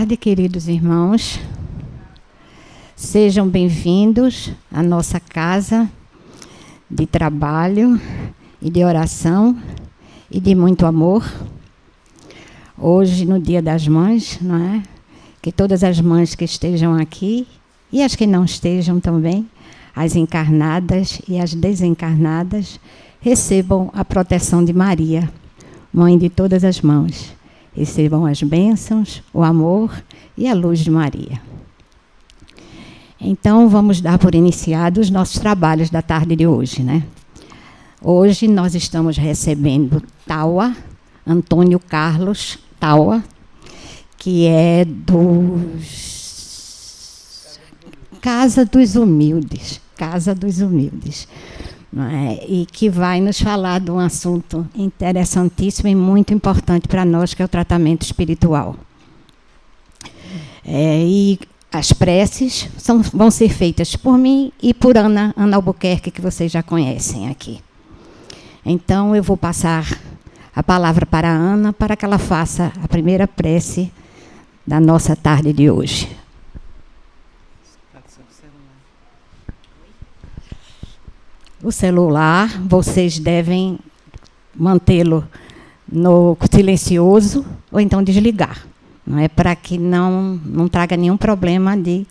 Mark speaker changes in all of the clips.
Speaker 1: tarde, queridos irmãos. Sejam bem-vindos à nossa casa de trabalho e de oração e de muito amor. Hoje, no Dia das Mães, não é? Que todas as mães que estejam aqui e as que não estejam também, as encarnadas e as desencarnadas, recebam a proteção de Maria, Mãe de todas as mães. Recebam as bênçãos, o amor e a luz de Maria. Então, vamos dar por iniciados os nossos trabalhos da tarde de hoje, né? Hoje nós estamos recebendo Taua, Antônio Carlos Taua, que é dos Casa dos Humildes, não é? E que vai nos falar de um assunto interessantíssimo e muito importante para nós, que é o tratamento espiritual. E as preces vão ser feitas por mim e por Ana Albuquerque, que vocês já conhecem aqui. Então, eu vou passar a palavra para a Ana, para que ela faça a primeira prece da nossa tarde de hoje. O celular, vocês devem mantê-lo no silencioso ou então desligar, não é, para que não traga nenhum problema de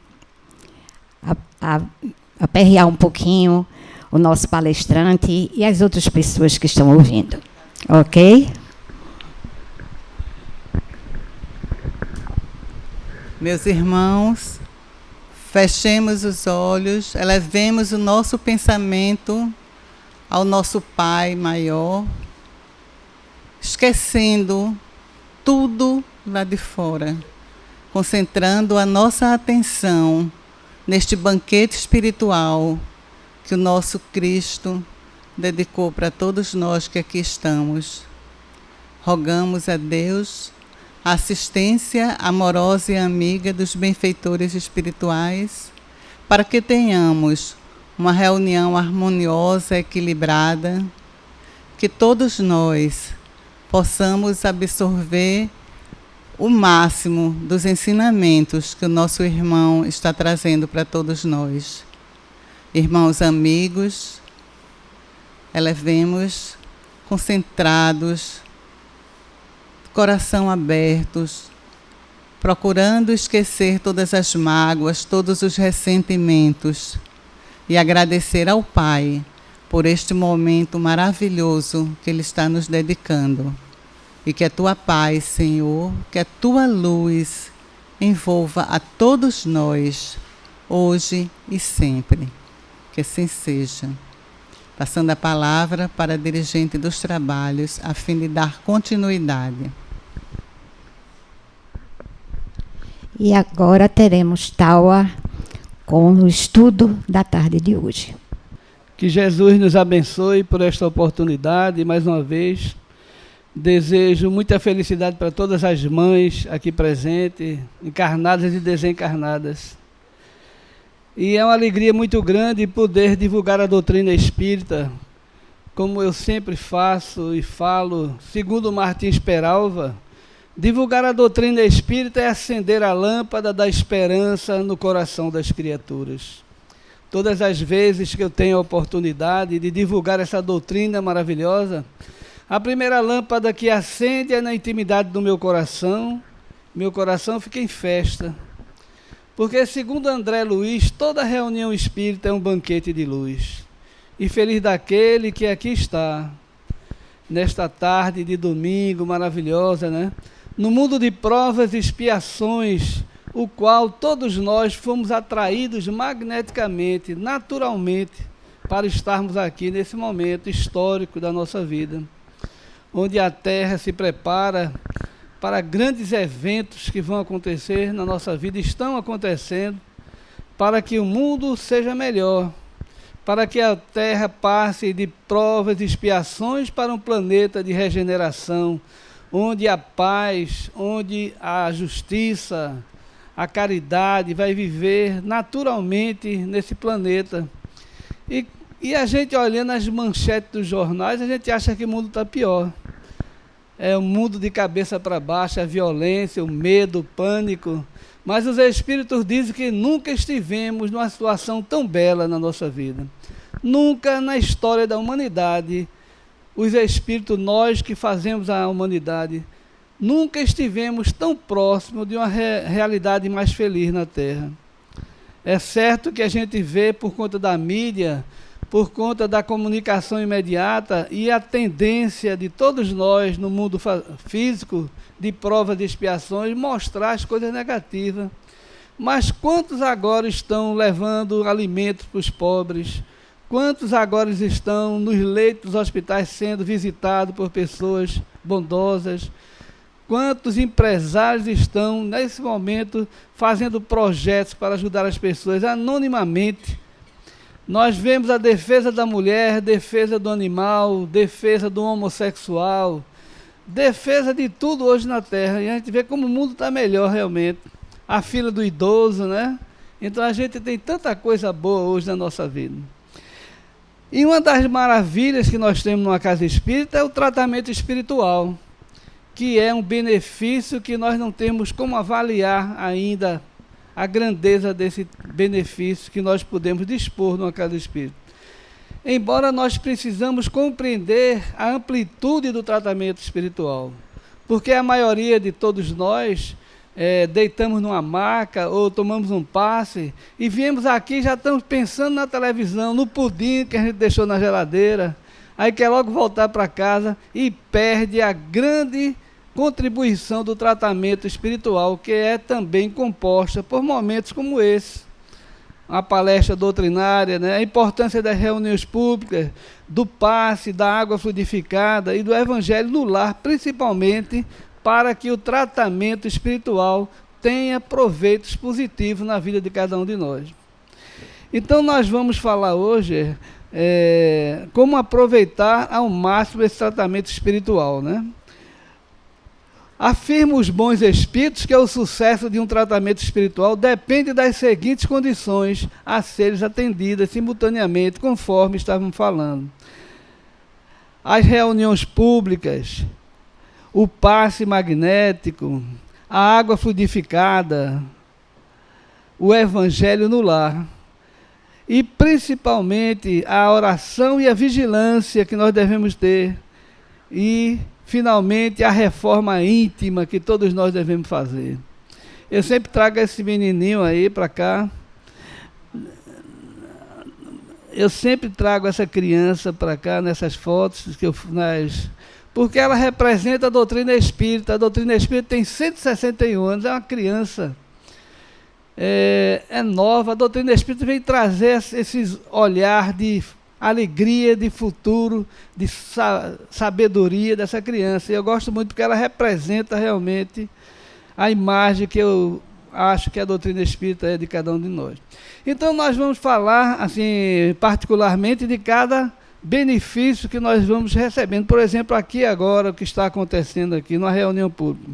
Speaker 1: aperrear um pouquinho o nosso palestrante e as outras pessoas que estão ouvindo. Ok?
Speaker 2: Meus irmãos, fechemos os olhos, elevemos o nosso pensamento ao nosso Pai maior, esquecendo tudo lá de fora, concentrando a nossa atenção neste banquete espiritual que o nosso Cristo dedicou para todos nós que aqui estamos. Rogamos a Deus a assistência amorosa e amiga dos benfeitores espirituais, para que tenhamos uma reunião harmoniosa, equilibrada, que todos nós possamos absorver o máximo dos ensinamentos que o nosso irmão está trazendo para todos nós. Irmãos amigos, elevemos concentrados, coração abertos, procurando esquecer todas as mágoas, todos os ressentimentos e agradecer ao Pai por este momento maravilhoso que Ele está nos dedicando. E que a Tua paz, Senhor, que a Tua luz envolva a todos nós, hoje e sempre. Que assim seja. Passando a palavra para a dirigente dos trabalhos, a fim de dar continuidade.
Speaker 1: E agora teremos Taua com o estudo da tarde de hoje.
Speaker 3: Que Jesus nos abençoe por esta oportunidade. Mais uma vez, desejo muita felicidade para todas as mães aqui presentes, encarnadas e desencarnadas. E é uma alegria muito grande poder divulgar a doutrina espírita, como eu sempre faço e falo, segundo Martins Peralva. Divulgar a doutrina espírita é acender a lâmpada da esperança no coração das criaturas. Todas as vezes que eu tenho a oportunidade de divulgar essa doutrina maravilhosa, a primeira lâmpada que acende é na intimidade do meu coração fica em festa. Porque, segundo André Luiz, toda reunião espírita é um banquete de luz. E feliz daquele que aqui está, nesta tarde de domingo maravilhosa, né? No mundo de provas e expiações, o qual todos nós fomos atraídos magneticamente, naturalmente, para estarmos aqui nesse momento histórico da nossa vida, onde a Terra se prepara para grandes eventos que vão acontecer na nossa vida, estão acontecendo, para que o mundo seja melhor, para que a Terra passe de provas e expiações para um planeta de regeneração, onde a paz, onde a justiça, a caridade vai viver naturalmente nesse planeta. E a gente olhando as manchetes dos jornais, a gente acha que o mundo está pior. é um mundo de cabeça para baixo, a violência, o medo, o pânico. Mas os Espíritos dizem que nunca estivemos numa situação tão bela na nossa vida. Nunca na história da humanidade, os Espíritos, nós que fazemos a humanidade, nunca estivemos tão próximos de uma realidade mais feliz na Terra. É certo que a gente vê por conta da mídia, por conta da comunicação imediata e a tendência de todos nós no mundo físico, de provas de expiações, mostrar as coisas negativas. Mas quantos agora estão levando alimentos para os pobres? Quantos agora estão nos leitos dos hospitais sendo visitados por pessoas bondosas? Quantos empresários estão, nesse momento, fazendo projetos para ajudar as pessoas anonimamente? Nós vemos a defesa da mulher, defesa do animal, defesa do homossexual, defesa de tudo hoje na Terra. E a gente vê como o mundo está melhor realmente. A fila do idoso, né? Então a gente tem tanta coisa boa hoje na nossa vida. E uma das maravilhas que nós temos numa casa espírita é o tratamento espiritual, que é um benefício que nós não temos como avaliar ainda a grandeza desse benefício que nós podemos dispor numa casa espírita. Embora nós precisamos compreender a amplitude do tratamento espiritual, porque a maioria de todos nós deitamos numa maca ou tomamos um passe e viemos aqui já estamos pensando na televisão, no pudim que a gente deixou na geladeira, aí quer logo voltar para casa e perde a grande contribuição do tratamento espiritual, que é também composta por momentos como esse. A palestra doutrinária, né? A importância das reuniões públicas, do passe, da água fluidificada e do evangelho no lar, principalmente para que o tratamento espiritual tenha proveitos positivos na vida de cada um de nós. Então nós vamos falar hoje como aproveitar ao máximo esse tratamento espiritual, né? Afirma os bons espíritos que o sucesso de um tratamento espiritual depende das seguintes condições a serem atendidas simultaneamente, conforme estávamos falando. As reuniões públicas, o passe magnético, a água fluidificada, o evangelho no lar. E principalmente a oração e a vigilância que nós devemos ter. E finalmente a reforma íntima que todos nós devemos fazer. Eu sempre trago esse menininho aí para cá. Eu sempre trago essa criança para cá nessas fotos porque ela representa a doutrina espírita. A doutrina espírita tem 161 anos, é uma criança. É nova. A doutrina espírita vem trazer esse olhar de alegria, de futuro, de sabedoria dessa criança. E eu gosto muito porque ela representa realmente a imagem que eu acho que a doutrina espírita é de cada um de nós. Então nós vamos falar, assim, particularmente de cada benefício que nós vamos recebendo. Por exemplo, aqui agora, o que está acontecendo aqui numa reunião pública.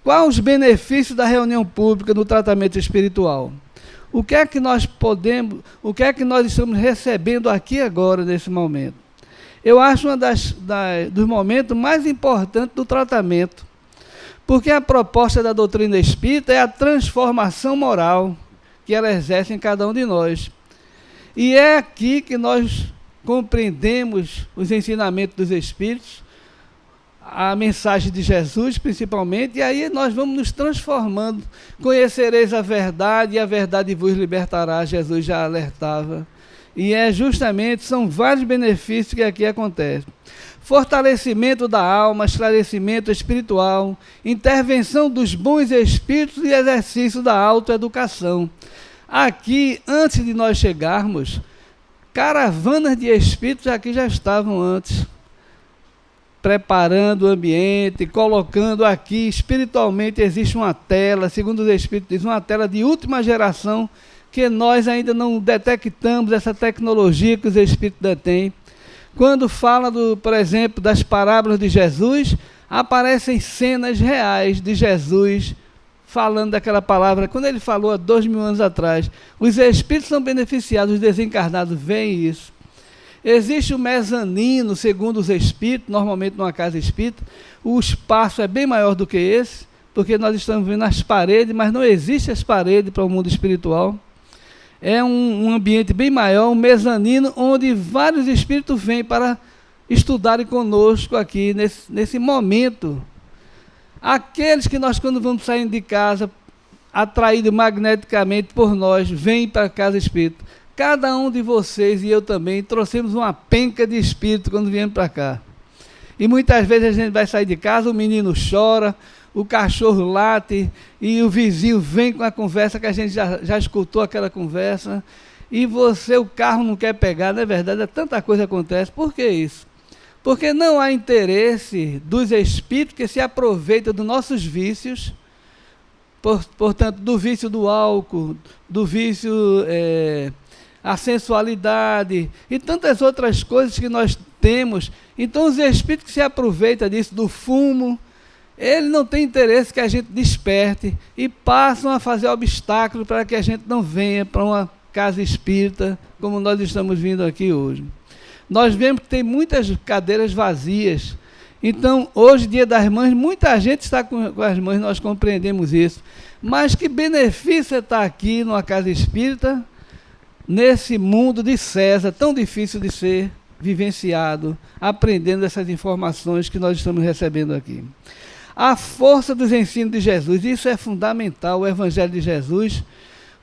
Speaker 3: Quais os benefícios da reunião pública no tratamento espiritual? O que é que nós podemos, o que é que nós estamos recebendo aqui agora, nesse momento? Eu acho dos momentos mais importantes do tratamento, porque a proposta da doutrina espírita é a transformação moral que ela exerce em cada um de nós. E é aqui que nós compreendemos os ensinamentos dos Espíritos, a mensagem de Jesus principalmente, e aí nós vamos nos transformando. Conhecereis a verdade e a verdade vos libertará, Jesus já alertava. E são vários benefícios que aqui acontecem. Fortalecimento da alma, esclarecimento espiritual, intervenção dos bons espíritos e exercício da autoeducação. Aqui, antes de nós chegarmos, caravanas de espíritos aqui já estavam antes, preparando o ambiente, colocando aqui, espiritualmente existe uma tela, segundo os Espíritos diz, uma tela de última geração, que nós ainda não detectamos essa tecnologia que os Espíritos detêm. Quando fala, por exemplo, das parábolas de Jesus, aparecem cenas reais de Jesus falando daquela palavra, quando ele falou há 2000 anos atrás. Os Espíritos são beneficiados, os desencarnados veem isso. Existe o mezanino, segundo os espíritos, normalmente numa casa espírita, o espaço é bem maior do que esse, porque nós estamos vendo as paredes, mas não existe as paredes para o mundo espiritual. É um ambiente bem maior, um mezanino, onde vários espíritos vêm para estudarem conosco aqui, nesse momento. Aqueles que nós, quando vamos saindo de casa, atraídos magneticamente por nós, vêm para a casa espírita. Cada um de vocês e eu também trouxemos uma penca de espírito quando viemos para cá. E muitas vezes a gente vai sair de casa, o menino chora, o cachorro late e o vizinho vem com a conversa que a gente já escutou aquela conversa e o carro não quer pegar, não é verdade? Tanta coisa acontece. Por que isso? Porque não há interesse dos espíritos que se aproveitam dos nossos vícios, portanto, do vício do álcool, do vício, a sensualidade e tantas outras coisas que nós temos. Então, os espíritos que se aproveitam disso, do fumo, eles não têm interesse que a gente desperte e passam a fazer obstáculos para que a gente não venha para uma casa espírita, como nós estamos vindo aqui hoje. Nós vemos que tem muitas cadeiras vazias. Então, hoje, dia das mães, muita gente está com as mães, nós compreendemos isso. Mas que benefício é estar aqui numa casa espírita, nesse mundo de César, tão difícil de ser vivenciado, aprendendo essas informações que nós estamos recebendo aqui. A força dos ensinos de Jesus, isso é fundamental, o Evangelho de Jesus,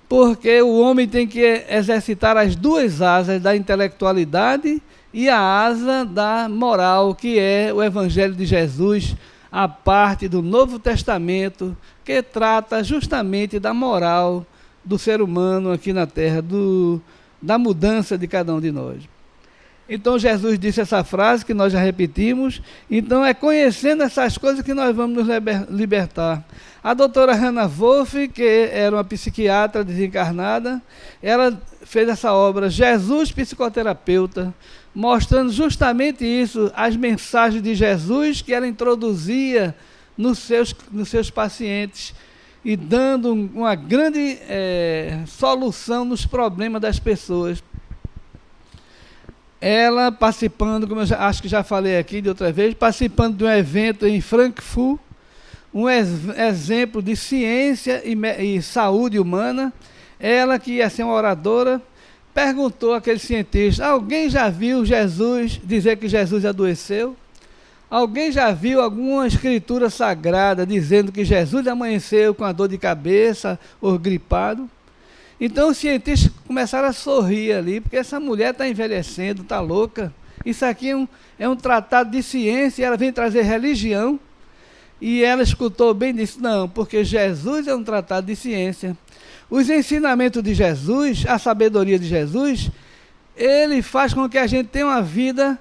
Speaker 3: porque o homem tem que exercitar as duas asas da intelectualidade e a asa da moral, que é o Evangelho de Jesus, a parte do Novo Testamento, que trata justamente da moral do ser humano aqui na Terra, da mudança de cada um de nós. Então Jesus disse essa frase que nós já repetimos, então é conhecendo essas coisas que nós vamos nos libertar. A doutora Hannah Wolff, que era uma psiquiatra desencarnada, ela fez essa obra, Jesus Psicoterapeuta, mostrando justamente isso, as mensagens de Jesus que ela introduzia nos seus pacientes e dando uma grande solução nos problemas das pessoas. Ela participando, como eu acho que já falei aqui de outra vez, participando de um evento em Frankfurt, um exemplo de ciência e saúde humana. Ela, que ia ser uma oradora, perguntou àquele cientista: alguém já viu Jesus dizer que Jesus adoeceu? Alguém já viu alguma escritura sagrada dizendo que Jesus amanheceu com a dor de cabeça ou gripado? Então os cientistas começaram a sorrir ali, porque essa mulher está envelhecendo, está louca. Isso aqui é um tratado de ciência, e ela vem trazer religião. E ela escutou bem e disse: não, porque Jesus é um tratado de ciência. Os ensinamentos de Jesus, a sabedoria de Jesus, ele faz com que a gente tenha uma vida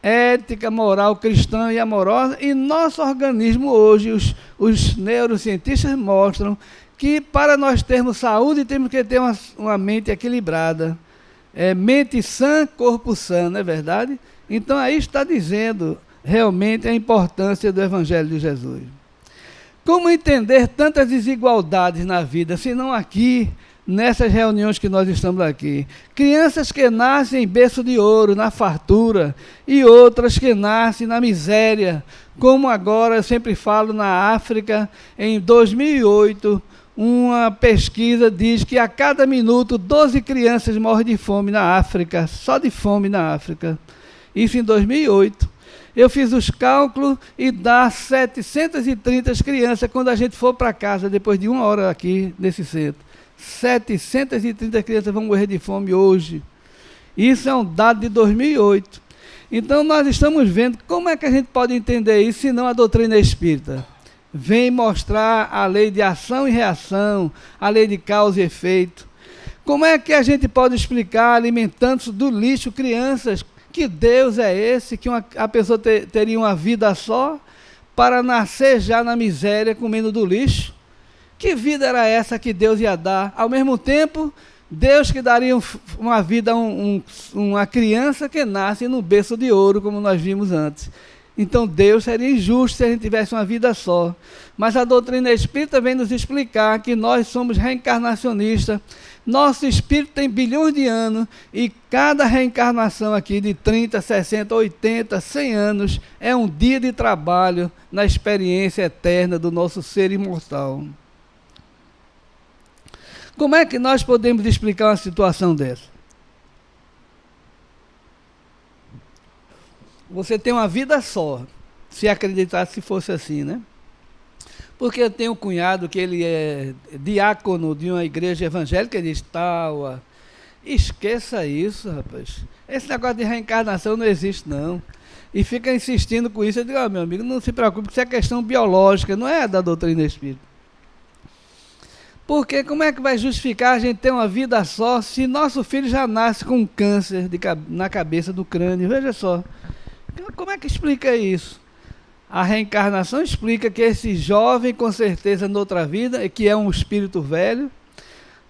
Speaker 3: ética, moral, cristã e amorosa. E nosso organismo hoje, os neurocientistas mostram que para nós termos saúde, temos que ter uma mente equilibrada. Mente sã, corpo sã, não é verdade? Então aí está dizendo realmente a importância do Evangelho de Jesus. Como entender tantas desigualdades na vida, se não aqui, nessas reuniões que nós estamos aqui? Crianças que nascem em berço de ouro, na fartura, e outras que nascem na miséria, como agora eu sempre falo na África. Em 2008, uma pesquisa diz que a cada minuto 12 crianças morrem de fome na África, só de fome na África. Isso em 2008. Eu fiz os cálculos e dá 730 crianças quando a gente for para casa, depois de 1 hora aqui nesse centro. 730 crianças vão morrer de fome hoje. Isso é um dado de 2008. Então nós estamos vendo como é que a gente pode entender isso, se não a doutrina espírita vem mostrar a lei de ação e reação, a lei de causa e efeito. Como é que a gente pode explicar, alimentando-se do lixo, crianças? Que Deus é esse, que a pessoa teria uma vida só para nascer já na miséria, comendo do lixo? Que vida era essa que Deus ia dar? Ao mesmo tempo, Deus que daria uma vida a uma criança que nasce no berço de ouro, como nós vimos antes. Então Deus seria injusto se a gente tivesse uma vida só. Mas a doutrina espírita vem nos explicar que nós somos reencarnacionistas. Nosso espírito tem bilhões de anos e cada reencarnação aqui de 30, 60, 80, 100 anos é um dia de trabalho na experiência eterna do nosso ser imortal. Como é que nós podemos explicar uma situação dessa? Você tem uma vida só, se acreditasse se fosse assim, né? Porque eu tenho um cunhado que ele é diácono de uma igreja evangélica, ele diz, esqueça isso, rapaz. Esse negócio de reencarnação não existe, não. E fica insistindo com isso. Eu digo, meu amigo, não se preocupe, isso é questão biológica, não é da doutrina espírita. Porque como é que vai justificar a gente ter uma vida só se nosso filho já nasce com um câncer na cabeça do crânio? Veja só. Como é que explica isso? A reencarnação explica que esse jovem, com certeza, noutra vida, que é um espírito velho,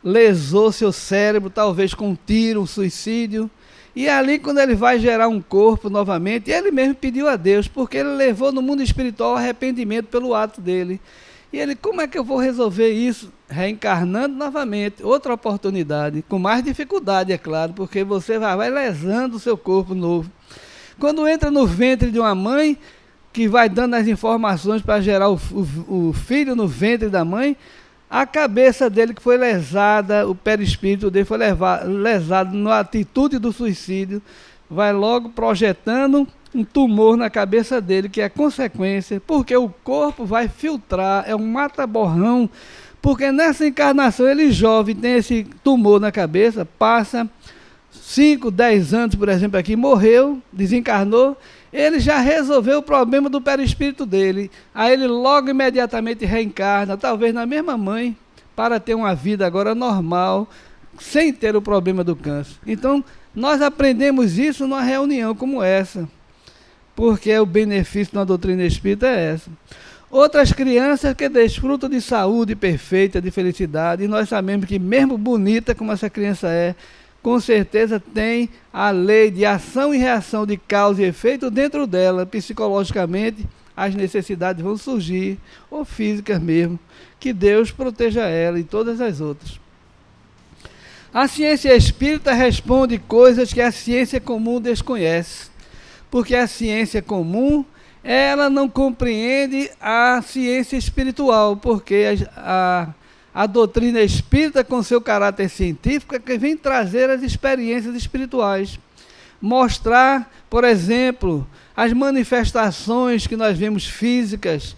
Speaker 3: lesou seu cérebro, talvez com um tiro, um suicídio, e ali, quando ele vai gerar um corpo novamente, ele mesmo pediu a Deus, porque ele levou no mundo espiritual arrependimento pelo ato dele. E ele, como é que eu vou resolver isso? Reencarnando novamente, outra oportunidade, com mais dificuldade, é claro, porque você vai lesando o seu corpo novo. Quando entra no ventre de uma mãe, que vai dando as informações para gerar o filho no ventre da mãe, a cabeça dele que foi lesada, o perispírito dele foi lesado na atitude do suicídio, vai logo projetando um tumor na cabeça dele, que é consequência, porque o corpo vai filtrar, é um mata-borrão, porque nessa encarnação ele jovem tem esse tumor na cabeça, passa 5, 10 anos, por exemplo, aqui, morreu, desencarnou, ele já resolveu o problema do perispírito dele. Aí ele logo imediatamente reencarna, talvez na mesma mãe, para ter uma vida agora normal, sem ter o problema do câncer. Então, nós aprendemos isso numa reunião como essa, porque o benefício da doutrina espírita é essa. Outras crianças que desfrutam de saúde perfeita, de felicidade, e nós sabemos que mesmo bonita como essa criança é, com certeza tem a lei de ação e reação de causa e efeito dentro dela. Psicologicamente, as necessidades vão surgir, ou físicas mesmo, que Deus proteja ela e todas as outras. A ciência espírita responde coisas que a ciência comum desconhece, porque a ciência comum, ela não compreende a ciência espiritual, porque a doutrina espírita, com seu caráter científico, é que vem trazer as experiências espirituais. Mostrar, por exemplo, as manifestações que nós vemos físicas,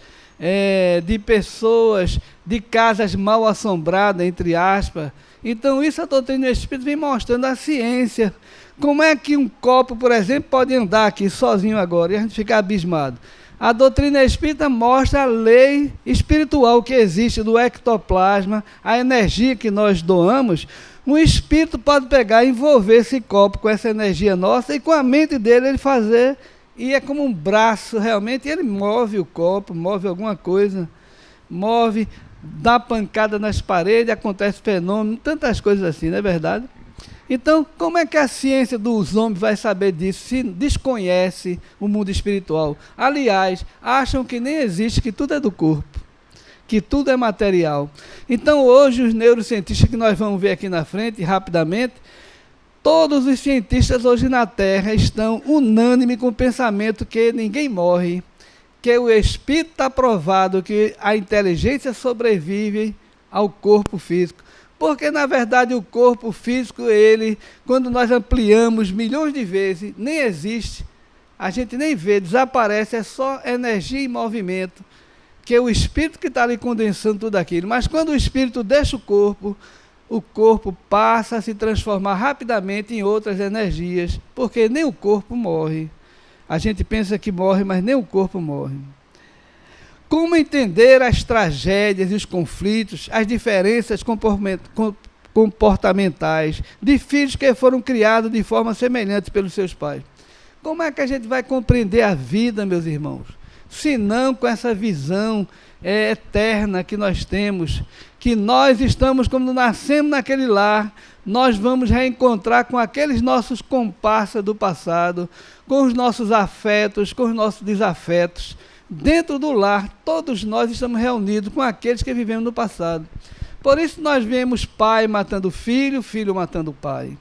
Speaker 3: de pessoas, de casas mal assombradas, entre aspas. Então, isso a doutrina espírita vem mostrando a ciência. Como é que um copo, por exemplo, pode andar aqui sozinho agora e a gente fica abismado? A doutrina espírita mostra a lei espiritual que existe do ectoplasma, a energia que nós doamos. Um espírito pode pegar e envolver esse copo com essa energia nossa e com a mente dele ele fazer, e é como um braço realmente, ele move o copo, move alguma coisa, move, dá pancada nas paredes, acontece fenômeno, tantas coisas assim, não é verdade? Então, como é que a ciência dos homens vai saber disso se desconhece o mundo espiritual? Aliás, acham que nem existe, que tudo é do corpo, que tudo é material. Então, hoje, os neurocientistas que nós vamos ver aqui na frente, rapidamente, todos os cientistas hoje na Terra estão unânimes com o pensamento que ninguém morre, que o espírito está provado, que a inteligência sobrevive ao corpo físico. Porque, na verdade, o corpo físico, ele, quando nós ampliamos milhões de vezes, nem existe, a gente nem vê, desaparece, é só energia e movimento, que é o espírito que está ali condensando tudo aquilo. Mas quando o espírito deixa o corpo passa a se transformar rapidamente em outras energias, porque nem o corpo morre. A gente pensa que morre, mas nem o corpo morre. Como entender as tragédias e os conflitos, as diferenças comportamentais de filhos que foram criados de forma semelhante pelos seus pais? Como é que a gente vai compreender a vida, meus irmãos? Se não com essa visão eterna que nós temos, que nós estamos, quando nascemos naquele lar, nós vamos reencontrar com aqueles nossos comparsas do passado, com os nossos afetos, com os nossos desafetos. Dentro do lar, todos nós estamos reunidos com aqueles que vivemos no passado. Por isso nós vemos pai matando filho, filho matando pai.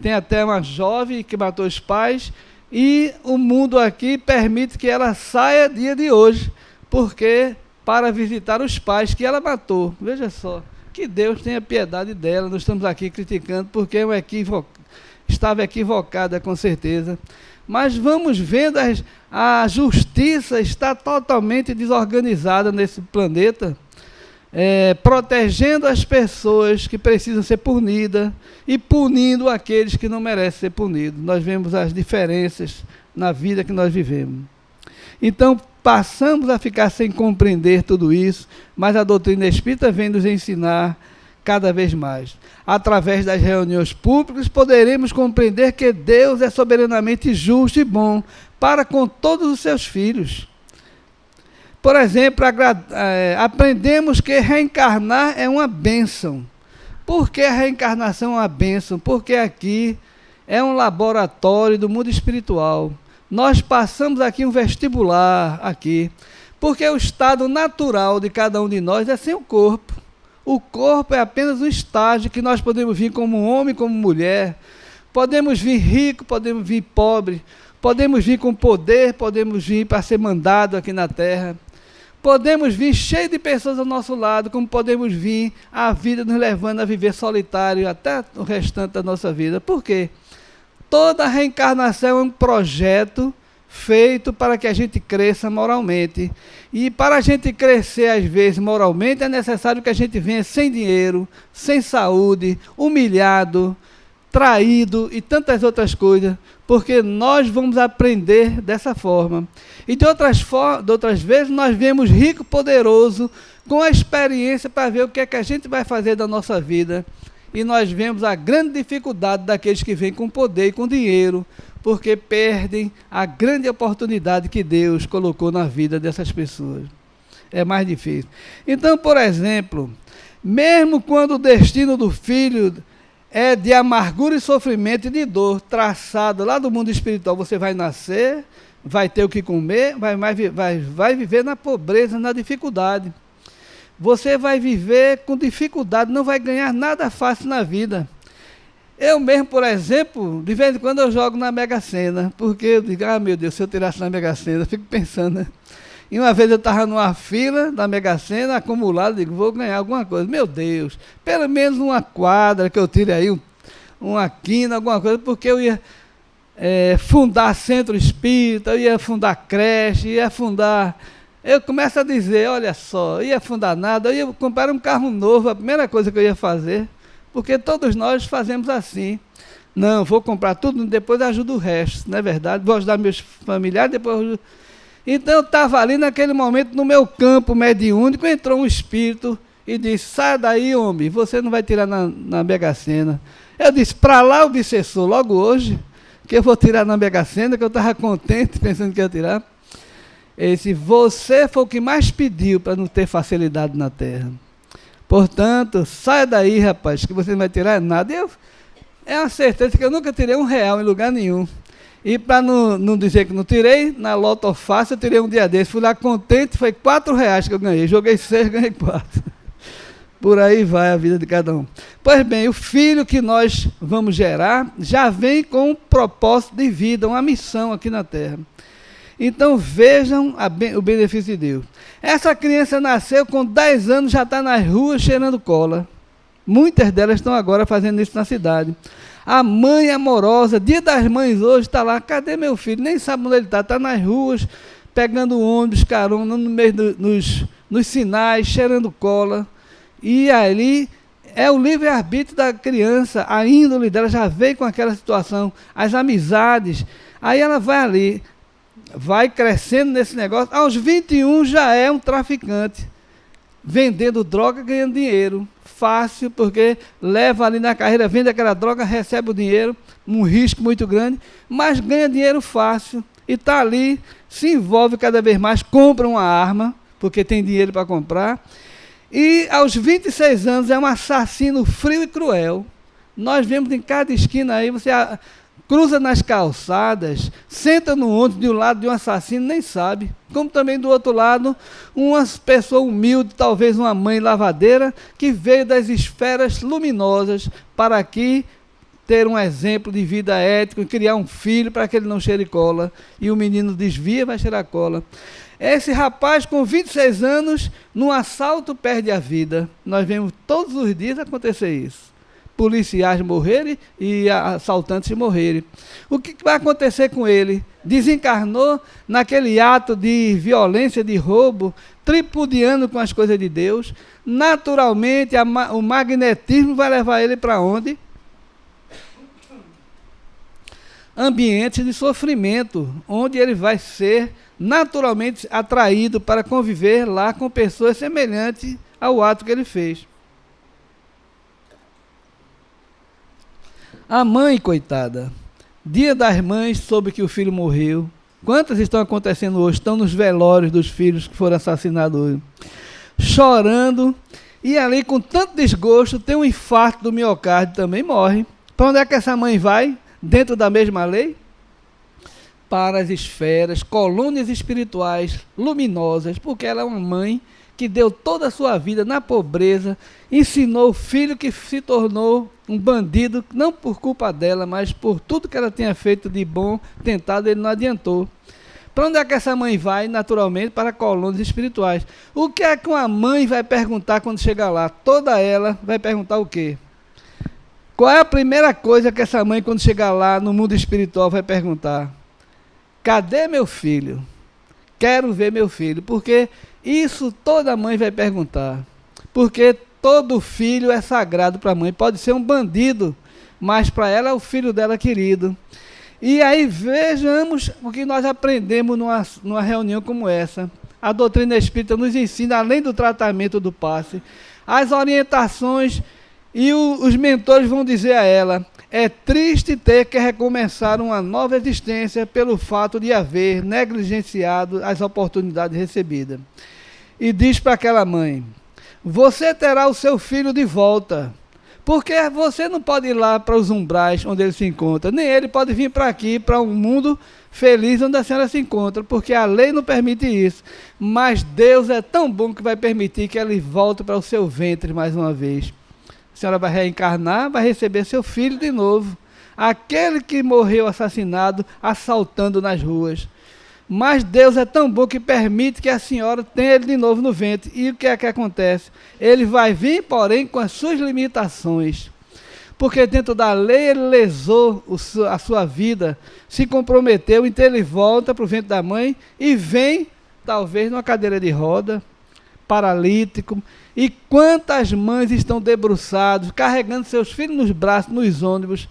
Speaker 3: Tem até uma jovem que matou os pais e o mundo aqui permite que ela saia dia de hoje, porque para visitar os pais que ela matou. Veja só, que Deus tenha piedade dela. Nós estamos aqui criticando porque estava equivocada com certeza. Mas vamos vendo, a justiça está totalmente desorganizada nesse planeta, protegendo as pessoas que precisam ser punidas e punindo aqueles que não merecem ser punidos. Nós vemos as diferenças na vida que nós vivemos. Então, passamos a ficar sem compreender tudo isso, mas a doutrina espírita vem nos ensinar cada vez mais. Através das reuniões públicas, poderemos compreender que Deus é soberanamente justo e bom para com todos os seus filhos. Por exemplo, aprendemos que reencarnar é uma bênção. Por que a reencarnação é uma bênção? Porque aqui é um laboratório do mundo espiritual. Nós passamos aqui um vestibular, porque o estado natural de cada um de nós é sem o corpo. O corpo é apenas um estágio que nós podemos vir como homem, como mulher. Podemos vir rico, podemos vir pobre. Podemos vir com poder, podemos vir para ser mandado aqui na Terra. Podemos vir cheio de pessoas ao nosso lado, como podemos vir a vida nos levando a viver solitário até o restante da nossa vida. Por quê? Toda reencarnação é um projeto feito para que a gente cresça moralmente. E para a gente crescer, às vezes, moralmente, é necessário que a gente venha sem dinheiro, sem saúde, humilhado, traído e tantas outras coisas, porque nós vamos aprender dessa forma. E de outras vezes, nós vemos rico, poderoso, com a experiência para ver o que é que a gente vai fazer da nossa vida. E nós vemos a grande dificuldade daqueles que vêm com poder e com dinheiro, porque perdem a grande oportunidade que Deus colocou na vida dessas pessoas. É mais difícil. Então, por exemplo, mesmo quando o destino do filho é de amargura e sofrimento e de dor, traçado lá do mundo espiritual, você vai nascer, vai ter o que comer, vai viver na pobreza, na dificuldade. Você vai viver com dificuldade, não vai ganhar nada fácil na vida. Eu mesmo, por exemplo, de vez em quando eu jogo na Mega Sena, porque eu digo, meu Deus, se eu tirasse na Mega Sena, eu fico pensando, né? E uma vez eu estava numa fila da Mega Sena, acumulado, digo, vou ganhar alguma coisa. Meu Deus, pelo menos uma quadra que eu tire aí, uma quina, alguma coisa, porque eu ia fundar centro espírita, eu ia fundar creche, ia fundar... Eu começo a dizer, olha só, ia fundar nada, eu ia comprar um carro novo, a primeira coisa que eu ia fazer, porque todos nós fazemos assim. Não, vou comprar tudo, depois ajudo o resto, não é verdade? Vou ajudar meus familiares, depois ajudo... Então eu estava ali naquele momento, no meu campo mediúnico, entrou um espírito e disse, sai daí, homem, você não vai tirar na Mega Sena. Eu disse, para lá o obsessor, logo hoje, que eu vou tirar na Mega Sena, que eu estava contente, pensando que ia tirar. Ele disse, você foi o que mais pediu para não ter facilidade na terra. Portanto, saia daí, rapaz, que você não vai tirar nada. É uma certeza que eu nunca tirei R$1 em lugar nenhum. E para não dizer que não tirei, na Loto Fácil eu tirei um dia desse. Fui lá contente, foi R$4 que eu ganhei. Joguei 6, ganhei 4. Por aí vai a vida de cada um. Pois bem, o filho que nós vamos gerar já vem com um propósito de vida, uma missão aqui na Terra. Então vejam o benefício de Deus. Essa criança nasceu com 10 anos, já está nas ruas cheirando cola. Muitas delas estão agora fazendo isso na cidade. A mãe amorosa, dia das mães hoje, está lá, cadê meu filho? Nem sabe onde ele está, está nas ruas, pegando ônibus, carona, no meio nos sinais, cheirando cola. E ali é o livre-arbítrio da criança, a índole dela já veio com aquela situação, as amizades. Aí ela vai ali, vai crescendo nesse negócio, aos 21 já é um traficante, vendendo droga, ganhando dinheiro, fácil, porque leva ali na carreira, vende aquela droga, recebe o dinheiro, um risco muito grande, mas ganha dinheiro fácil, e está ali, se envolve cada vez mais, compra uma arma, porque tem dinheiro para comprar, e aos 26 anos é um assassino frio e cruel. Nós vemos em cada esquina aí, você cruza nas calçadas, senta no ônibus de um lado de um assassino, nem sabe. Como também do outro lado, uma pessoa humilde, talvez uma mãe lavadeira, que veio das esferas luminosas para aqui ter um exemplo de vida ética, criar um filho para que ele não cheire cola, e o menino desvia e vai cheirar cola. Esse rapaz com 26 anos, num assalto, perde a vida. Nós vemos todos os dias acontecer isso. Policiais morrerem e assaltantes morrerem. O que vai acontecer com ele? Desencarnou naquele ato de violência, de roubo, tripudiando com as coisas de Deus. Naturalmente, o magnetismo vai levar ele para onde? Ambientes de sofrimento, onde ele vai ser naturalmente atraído para conviver lá com pessoas semelhantes ao ato que ele fez. A mãe, coitada, Dia das Mães, soube que o filho morreu. Quantas estão acontecendo hoje? Estão nos velórios dos filhos que foram assassinados hoje. Chorando, e ali com tanto desgosto, tem um infarto do miocárdio, também morre. Para onde é que essa mãe vai? Dentro da mesma lei? Para as esferas, colônias espirituais luminosas, porque ela é uma mãe que deu toda a sua vida na pobreza, ensinou o filho que se tornou um bandido, não por culpa dela, mas por tudo que ela tinha feito de bom, tentado, ele não adiantou. Para onde é que essa mãe vai? Naturalmente, para colônias espirituais. O que é que uma mãe vai perguntar quando chegar lá? Toda ela vai perguntar o quê? Qual é a primeira coisa que essa mãe, quando chegar lá no mundo espiritual, vai perguntar? Cadê meu filho? Quero ver meu filho. Porque isso toda mãe vai perguntar. Porque todo filho é sagrado para a mãe. Pode ser um bandido, mas para ela é o filho dela querido. E aí vejamos o que nós aprendemos numa reunião como essa. A doutrina espírita nos ensina, além do tratamento do passe, as orientações, e os mentores vão dizer a ela: é triste ter que recomeçar uma nova existência pelo fato de haver negligenciado as oportunidades recebidas. E diz para aquela mãe: você terá o seu filho de volta, porque você não pode ir lá para os umbrais onde ele se encontra, nem ele pode vir para aqui, para um mundo feliz onde a senhora se encontra, porque a lei não permite isso. Mas Deus é tão bom que vai permitir que ele volte para o seu ventre mais uma vez. A senhora vai reencarnar, vai receber seu filho de novo, aquele que morreu assassinado, assaltando nas ruas. Mas Deus é tão bom que permite que a senhora tenha ele de novo no ventre. E o que é que acontece? Ele vai vir, porém, com as suas limitações. Porque dentro da lei ele lesou a sua vida, se comprometeu, então ele volta para o ventre da mãe e vem, talvez, numa cadeira de roda, paralítico. E quantas mães estão debruçadas, carregando seus filhos nos braços, nos ônibus,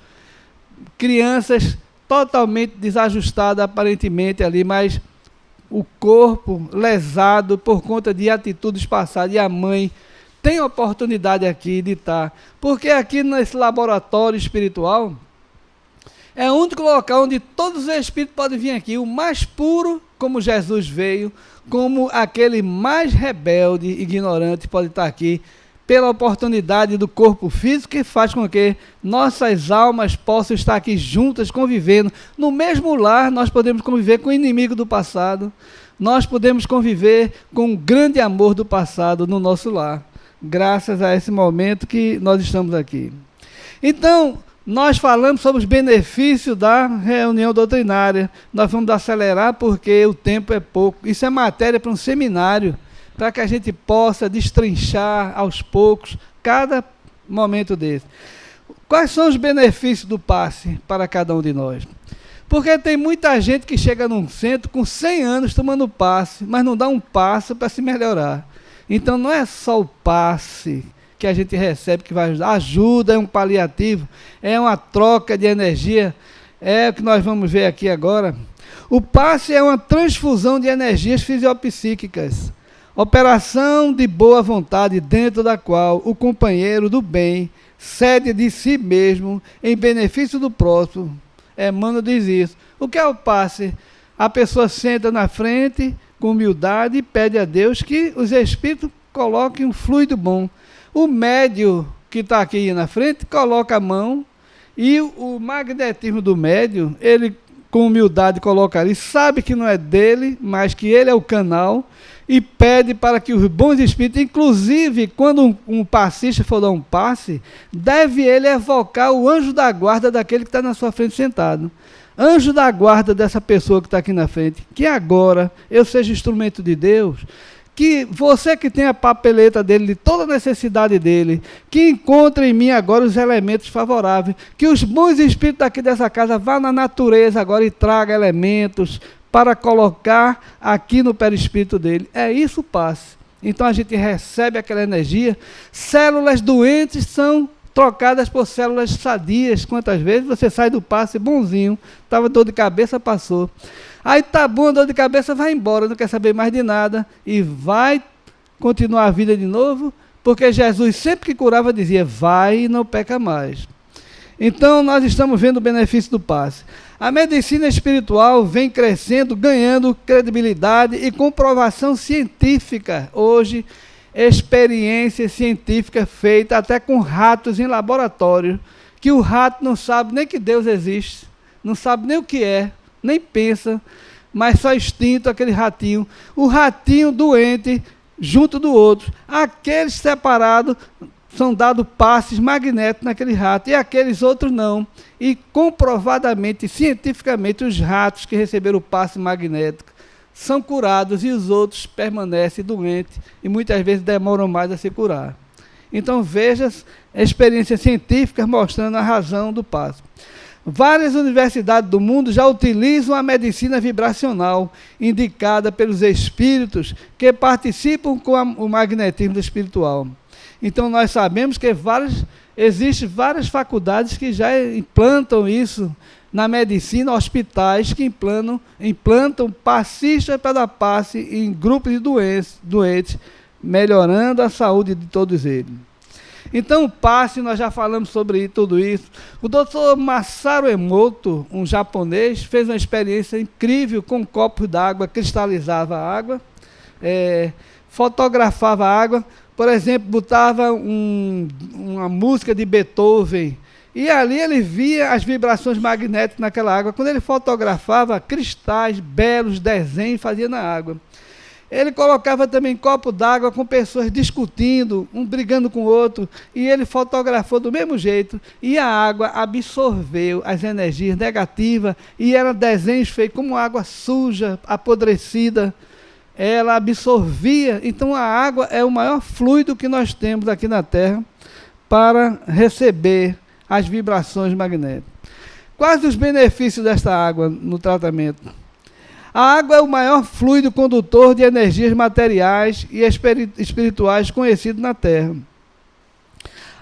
Speaker 3: crianças totalmente desajustadas aparentemente ali, mas o corpo lesado por conta de atitudes passadas, e a mãe tem oportunidade aqui de estar, porque aqui nesse laboratório espiritual é o único local onde todos os espíritos podem vir aqui, o mais puro, como Jesus veio, como aquele mais rebelde, ignorante, pode estar aqui, pela oportunidade do corpo físico, que faz com que nossas almas possam estar aqui juntas, convivendo. No mesmo lar, nós podemos conviver com o inimigo do passado, nós podemos conviver com o grande amor do passado no nosso lar, graças a esse momento que nós estamos aqui. Então, nós falamos sobre os benefícios da reunião doutrinária. Nós vamos acelerar porque o tempo é pouco. Isso é matéria para um seminário, para que a gente possa destrinchar aos poucos cada momento desse. Quais são os benefícios do passe para cada um de nós? Porque tem muita gente que chega num centro com 100 anos tomando passe, mas não dá um passo para se melhorar. Então não é só o passe que a gente recebe que vai ajudar. Ajuda, é um paliativo, é uma troca de energia, é o que nós vamos ver aqui agora. O passe é uma transfusão de energias fisiopsíquicas, operação de boa vontade dentro da qual o companheiro do bem cede de si mesmo em benefício do próximo. Emmanuel diz isso. O que é o passe? A pessoa senta na frente com humildade e pede a Deus que os espíritos coloquem um fluido bom. O médio que está aqui na frente coloca a mão E o magnetismo do médium, ele com humildade coloca ali, sabe que não é dele, mas que ele é o canal, e pede para que os bons espíritos, inclusive quando um passista for dar um passe, deve ele evocar o anjo da guarda daquele que está na sua frente sentado. Anjo da guarda dessa pessoa que está aqui na frente, que agora eu seja instrumento de Deus, que você que tem a papeleta dele, de toda a necessidade dele, que encontre em mim agora os elementos favoráveis, que os bons espíritos daqui dessa casa vá na natureza agora e traga elementos para colocar aqui no perispírito dele. É isso o passe. Então a gente recebe aquela energia, células doentes são trocadas por células sadias. Quantas vezes você sai do passe bonzinho, estava dor de cabeça, passou. Aí tá bom, a dor de cabeça vai embora, não quer saber mais de nada e vai continuar a vida de novo, porque Jesus sempre que curava dizia, vai e não peca mais. Então nós estamos vendo o benefício do passe. A medicina espiritual vem crescendo, ganhando credibilidade e comprovação científica. Hoje, experiência científica feita até com ratos em laboratório, que o rato não sabe nem que Deus existe, não sabe nem o que é, nem pensa, mas só instinto aquele ratinho. O ratinho doente junto do outro. Aqueles separados são dados passes magnéticos naquele rato, e aqueles outros não. E comprovadamente, cientificamente, os ratos que receberam o passe magnético são curados e os outros permanecem doentes e muitas vezes demoram mais a se curar. Então veja experiências científicas mostrando a razão do passe. Várias universidades do mundo já utilizam a medicina vibracional, indicada pelos espíritos que participam com o magnetismo espiritual. Então nós sabemos que existem várias faculdades que já implantam isso na medicina, hospitais que implantam passistas para dar passe em grupos de doentes, melhorando a saúde de todos eles. Então o passe, nós já falamos sobre tudo isso. O Dr. Masaru Emoto, um japonês, fez uma experiência incrível com copos d'água, cristalizava a água, fotografava a água, por exemplo, botava uma música de Beethoven, e ali ele via as vibrações magnéticas naquela água. Quando ele fotografava, cristais, belos desenhos fazia na água. Ele colocava também copo d'água com pessoas discutindo, um brigando com o outro, e ele fotografou do mesmo jeito, e a água absorveu as energias negativas, e eram desenhos feitos como água suja, apodrecida, ela absorvia. Então a água é o maior fluido que nós temos aqui na Terra para receber as vibrações magnéticas. Quais os benefícios desta água no tratamento? A água é o maior fluido condutor de energias materiais e espirituais conhecido na Terra.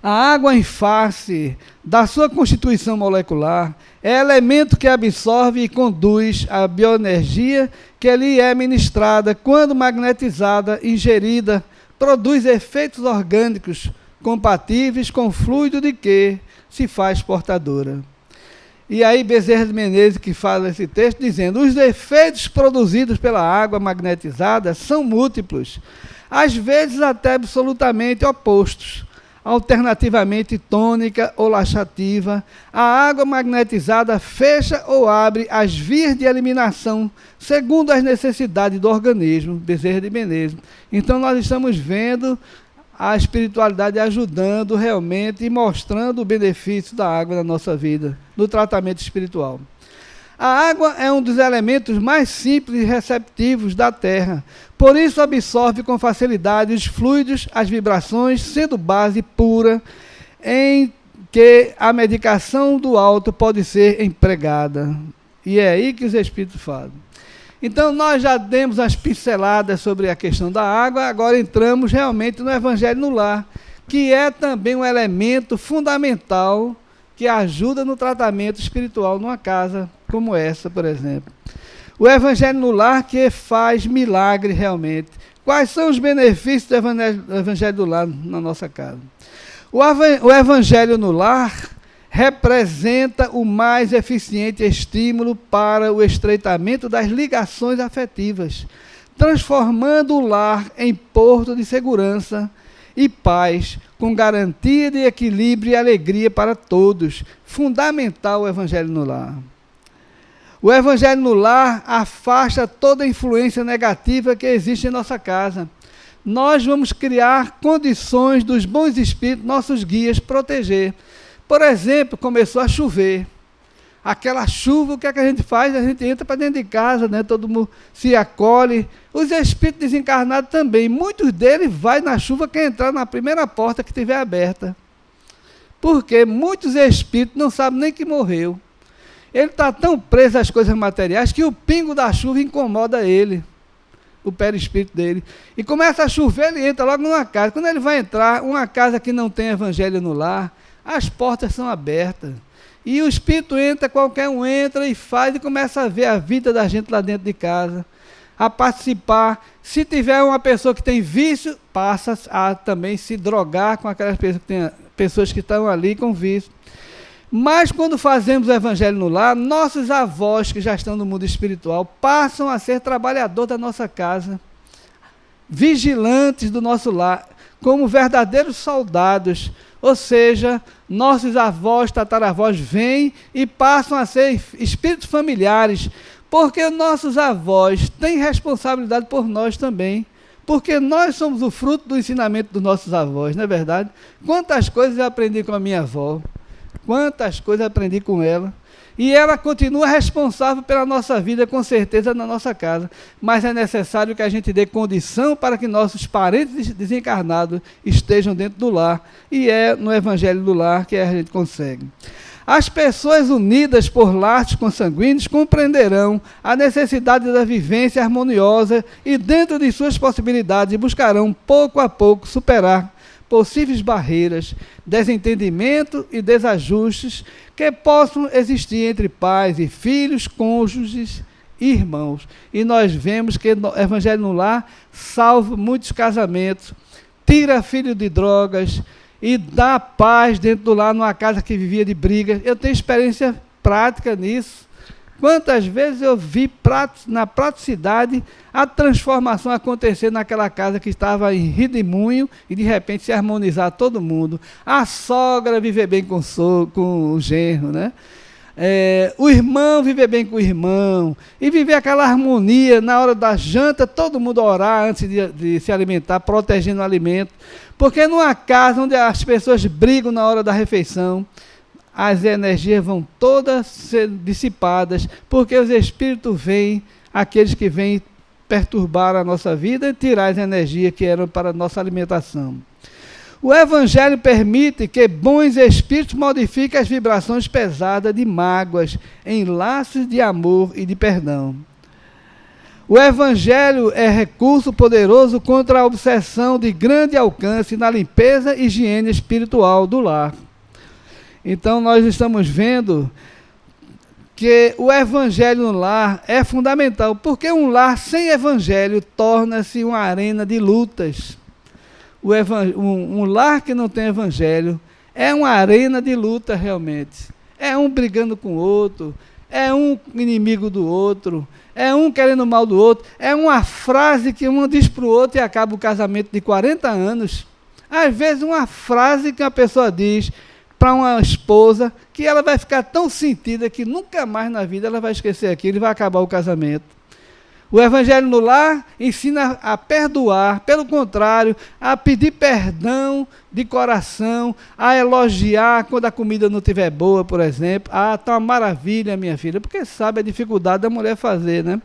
Speaker 3: A água, em face da sua constituição molecular, é elemento que absorve e conduz a bioenergia que lhe é ministrada quando magnetizada, ingerida, produz efeitos orgânicos compatíveis com o fluido de que se faz portadora. E aí Bezerra de Menezes que fala esse texto dizendo, os efeitos produzidos pela água magnetizada são múltiplos, às vezes até absolutamente opostos. Alternativamente tônica ou laxativa, a água magnetizada fecha ou abre as vias de eliminação segundo as necessidades do organismo, Bezerra de Menezes. Então nós estamos vendo a espiritualidade ajudando realmente e mostrando o benefício da água na nossa vida, no tratamento espiritual. A água é um dos elementos mais simples e receptivos da Terra, por isso absorve com facilidade os fluidos, as vibrações, sendo base pura em que a medicação do alto pode ser empregada. E é aí que os espíritos falam. Então nós já demos as pinceladas sobre a questão da água, agora entramos realmente no Evangelho no Lar, que é também um elemento fundamental que ajuda no tratamento espiritual numa casa como essa, por exemplo. O Evangelho no Lar que faz milagre realmente. Quais são os benefícios do Evangelho no Lar na nossa casa? O Evangelho no Lar representa o mais eficiente estímulo para o estreitamento das ligações afetivas, transformando o lar em porto de segurança e paz, com garantia de equilíbrio e alegria para todos. Fundamental o Evangelho no lar. O Evangelho no lar afasta toda a influência negativa que existe em nossa casa. Nós vamos criar condições dos bons espíritos, nossos guias, proteger. Por exemplo, começou a chover. Aquela chuva, o que é que a gente faz? A gente entra para dentro de casa, né? Todo mundo se acolhe. Os espíritos desencarnados também. Muitos deles vão na chuva, quer entrar na primeira porta que estiver aberta. Porque muitos espíritos não sabem nem que morreu. Ele está tão preso às coisas materiais que o pingo da chuva incomoda ele, o perispírito dele. E começa a chover, ele entra logo numa casa. Quando ele vai entrar, uma casa que não tem evangelho no lar, as portas são abertas. E o espírito entra, qualquer um entra e faz, e começa a ver a vida da gente lá dentro de casa, a participar. Se tiver uma pessoa que tem vício, passa a também se drogar com aquelas pessoas que estão ali com vício. Mas quando fazemos o evangelho no lar, nossos avós que já estão no mundo espiritual passam a ser trabalhadores da nossa casa, vigilantes do nosso lar, como verdadeiros soldados. Ou seja, nossos avós, tataravós vêm e passam a ser espíritos familiares, porque nossos avós têm responsabilidade por nós também, porque nós somos o fruto do ensinamento dos nossos avós, não é verdade? Quantas coisas eu aprendi com a minha avó, quantas coisas eu aprendi com ela, e ela continua responsável pela nossa vida, com certeza, na nossa casa. Mas é necessário que a gente dê condição para que nossos parentes desencarnados estejam dentro do lar. E é no Evangelho do lar que a gente consegue. As pessoas unidas por laços consanguíneos compreenderão a necessidade da vivência harmoniosa e, dentro de suas possibilidades, buscarão, pouco a pouco, superar possíveis barreiras, desentendimento e desajustes que possam existir entre pais e filhos, cônjuges e irmãos. E nós vemos que o Evangelho no lar salva muitos casamentos, tira filho de drogas e dá paz dentro do lar, numa casa que vivia de brigas. Eu tenho experiência prática nisso. Quantas vezes eu vi na praticidade a transformação acontecer naquela casa que estava em redemoinho e de repente se harmonizar todo mundo. A sogra viver bem com o genro, né? O irmão viver bem com o irmão e viver aquela harmonia na hora da janta, todo mundo orar antes de se alimentar, protegendo o alimento. Porque numa casa onde as pessoas brigam na hora da refeição, as energias vão todas ser dissipadas, porque os espíritos vêm, aqueles que vêm perturbar a nossa vida e tirar as energias que eram para a nossa alimentação. O Evangelho permite que bons espíritos modifiquem as vibrações pesadas de mágoas em laços de amor e de perdão. O Evangelho é recurso poderoso contra a obsessão de grande alcance na limpeza e higiene espiritual do lar. Então, nós estamos vendo que o Evangelho no lar é fundamental, porque um lar sem Evangelho torna-se uma arena de lutas. Um lar que não tem Evangelho é uma arena de luta realmente. É um brigando com o outro, é um inimigo do outro, é um querendo mal do outro, é uma frase que um diz para o outro e acaba o casamento de 40 anos. Às vezes uma frase que uma pessoa diz para uma esposa, que ela vai ficar tão sentida que nunca mais na vida ela vai esquecer aquilo e vai acabar o casamento. O Evangelho no lar ensina a perdoar, pelo contrário, a pedir perdão de coração, a elogiar quando a comida não estiver boa, por exemplo. Ah, está uma maravilha, minha filha, porque sabe a dificuldade da mulher fazer, né?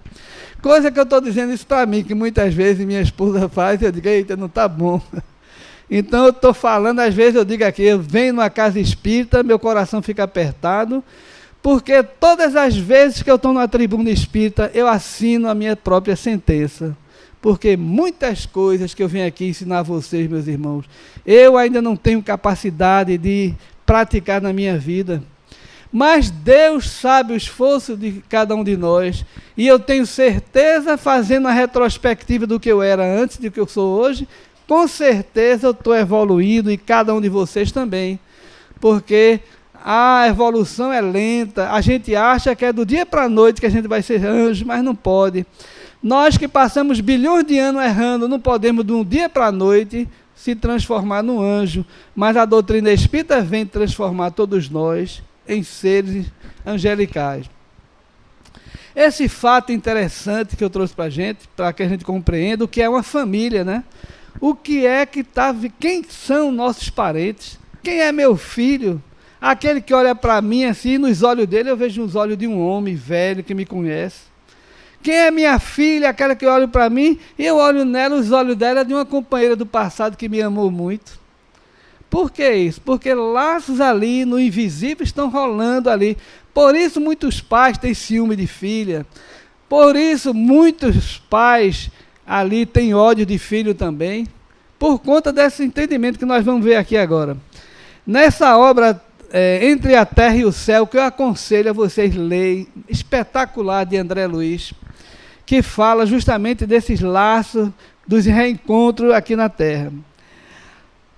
Speaker 3: Coisa que eu estou dizendo isso para mim, que muitas vezes minha esposa faz, e eu digo, eita, não está bom. Então eu estou falando, às vezes eu digo aqui, eu venho numa casa espírita, meu coração fica apertado, porque todas as vezes que eu estou numa tribuna espírita, eu assino a minha própria sentença. Porque muitas coisas que eu venho aqui ensinar a vocês, meus irmãos, eu ainda não tenho capacidade de praticar na minha vida. Mas Deus sabe o esforço de cada um de nós, e eu tenho certeza, fazendo a retrospectiva do que eu era antes do que eu sou hoje, com certeza eu estou evoluindo, e cada um de vocês também, porque a evolução é lenta. A gente acha que é do dia para a noite que a gente vai ser anjo, mas não pode. Nós que passamos bilhões de anos errando, não podemos de um dia para a noite se transformar num anjo, mas a doutrina espírita vem transformar todos nós em seres angelicais. Esse fato interessante que eu trouxe para a gente, para que a gente compreenda o que é uma família, né? O que é que está... Quem são nossos parentes? Quem é meu filho? Aquele que olha para mim assim, nos olhos dele eu vejo os olhos de um homem velho que me conhece. Quem é minha filha? Aquela que olha para mim e eu olho nela, os olhos dela de uma companheira do passado que me amou muito. Por que isso? Porque laços ali no invisível estão rolando ali. Por isso muitos pais têm ciúme de filha. Por isso muitos pais ali têm ódio de filho também. Por conta desse entendimento que nós vamos ver aqui agora. Nessa obra, Entre a Terra e o Céu, que eu aconselho a vocês lerem, espetacular, de André Luiz, que fala justamente desses laços, dos reencontros aqui na Terra.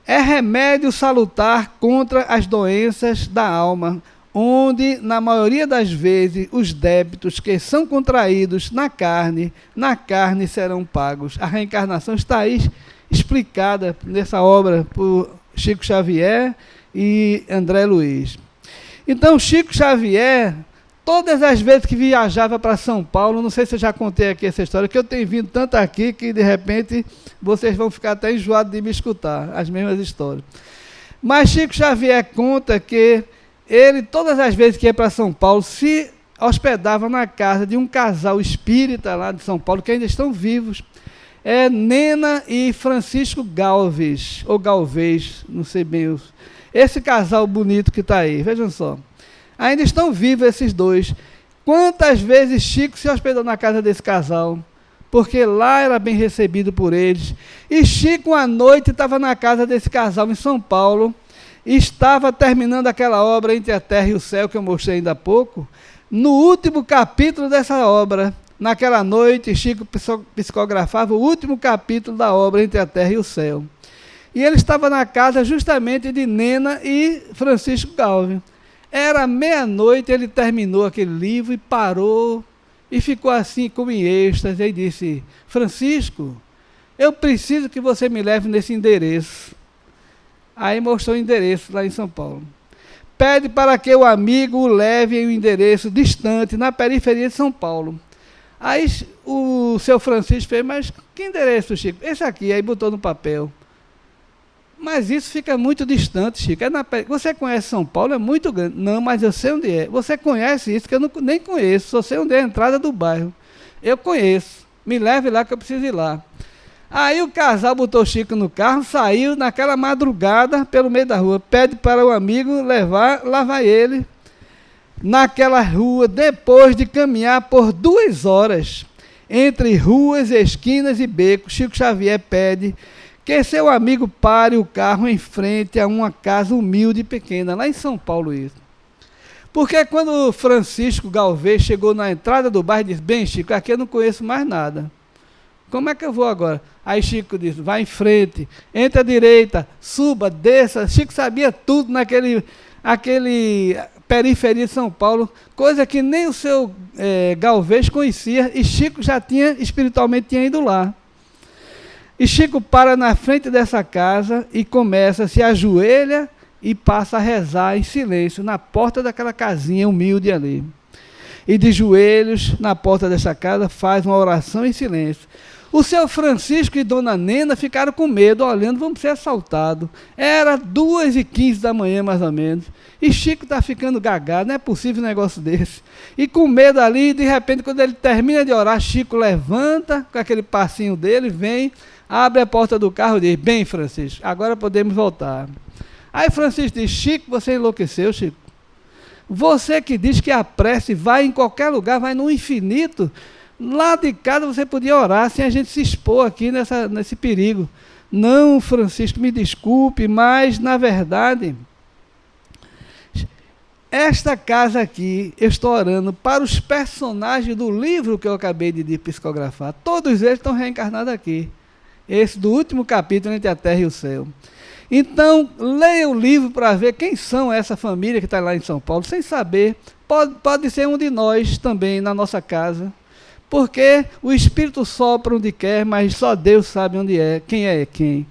Speaker 3: É remédio salutar contra as doenças da alma, onde, na maioria das vezes, os débitos que são contraídos na carne serão pagos. A reencarnação está aí explicada nessa obra por Chico Xavier e André Luiz. Então, Chico Xavier, todas as vezes que viajava para São Paulo, não sei se eu já contei aqui essa história, que eu tenho vindo tanto aqui que, de repente, vocês vão ficar até enjoados de me escutar, as mesmas histórias. Mas Chico Xavier conta que ele, todas as vezes que ia para São Paulo, se hospedava na casa de um casal espírita lá de São Paulo, que ainda estão vivos. É Nena e Francisco Galvez, ou Galvez, não sei bem. Esse casal bonito que está aí, vejam só. Ainda estão vivos esses dois. Quantas vezes Chico se hospedou na casa desse casal? Porque lá era bem recebido por eles. E Chico, à noite, estava na casa desse casal em São Paulo, e estava terminando aquela obra Entre a Terra e o Céu, que eu mostrei ainda há pouco. No último capítulo dessa obra, naquela noite, Chico psicografava o último capítulo da obra Entre a Terra e o Céu. E ele estava na casa justamente de Nena e Francisco Galvez. Era meia-noite, ele terminou aquele livro e parou, e ficou assim, como em êxtase, e disse: Francisco, eu preciso que você me leve nesse endereço. Aí mostrou o endereço lá em São Paulo. Pede para que o amigo o leve em um endereço distante, na periferia de São Paulo. Aí o seu Francisco fez: mas que endereço, Chico? Esse aqui. Aí botou no papel. Mas isso fica muito distante, Chico. Você conhece São Paulo? É muito grande. Não, mas eu sei onde é. Você conhece isso, que eu nem conheço. Só sei onde é a entrada do bairro. Eu conheço. Me leve lá que eu preciso ir lá. Aí o casal botou Chico no carro, saiu naquela madrugada pelo meio da rua. Pede para o amigo levar, lá vai ele. Naquela rua, depois de caminhar por 2 horas, entre ruas, esquinas e becos, Chico Xavier pede que seu amigo pare o carro em frente a uma casa humilde e pequena, lá em São Paulo isso. Porque quando Francisco Galvez chegou na entrada do bairro, disse: bem, Chico, aqui eu não conheço mais nada. Como é que eu vou agora? Aí Chico disse: vai em frente, entre à direita, suba, desça. Chico sabia tudo naquele periferia de São Paulo, coisa que nem o seu Galvez conhecia, e Chico já espiritualmente tinha ido lá. E Chico para na frente dessa casa e começa, se ajoelha e passa a rezar em silêncio na porta daquela casinha humilde ali. E de joelhos na porta dessa casa faz uma oração em silêncio. O seu Francisco e Dona Nena ficaram com medo, olhando: vamos ser assaltados. Era 2h15 da manhã, mais ou menos. E Chico está ficando gagado, não é possível um negócio desse. E com medo ali, de repente, quando ele termina de orar, Chico levanta com aquele passinho dele, vem, abre a porta do carro e diz: bem, Francisco, agora podemos voltar. Aí Francisco diz: Chico, você enlouqueceu, Chico? Você que diz que a prece vai em qualquer lugar, vai no infinito. Lá de casa você podia orar sem a gente se expor aqui nesse perigo. Não, Francisco, me desculpe, mas, na verdade, esta casa aqui, eu estou orando para os personagens do livro que eu acabei de psicografar. Todos eles estão reencarnados aqui. Esse do último capítulo, Entre a Terra e o Céu. Então, leia o livro para ver quem são essa família que está lá em São Paulo, sem saber. Pode ser um de nós também, na nossa casa. Porque o Espírito sopra onde quer, mas só Deus sabe onde é, quem é quem.